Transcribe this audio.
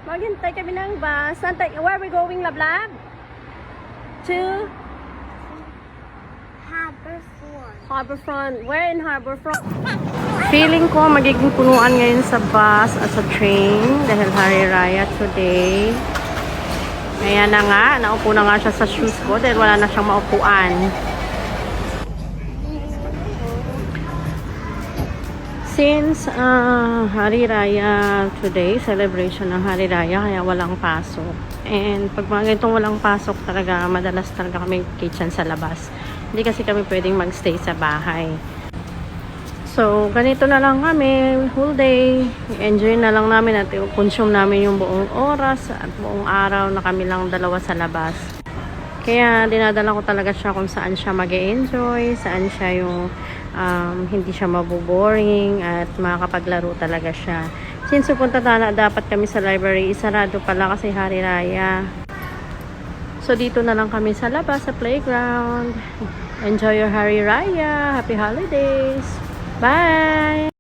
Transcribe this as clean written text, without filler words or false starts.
Maghintay kami ng bus. Where are we going, Lablab? To Harbourfront. Where in Harbourfront? Feeling ko magiging punuan ngayon sa bus at sa train dahil Hari Raya today. Ayan na nga, naupo na nga siya sa shoes ko dahil wala na siyang maupuan. Since Hari Raya today, celebration ng Hari Raya, kaya walang pasok. And pag mga ganitong walang pasok talaga, madalas talaga kami kitchen sa labas. Hindi kasi kami pwedeng magstay sa bahay. So, ganito na lang kami, whole day. Enjoy na lang namin at consume namin yung buong oras at buong araw na kami lang dalawa sa labas. Kaya dinadala ko talaga siya kung saan siya mag-e-enjoy, saan siya yung hindi siya maboboring at makakapaglaro talaga siya. Since pupunta na dapat kami sa library, isarado pala kasi Hari Raya. So dito na lang kami sa labas, sa playground. Enjoy your Hari Raya. Happy holidays. Bye!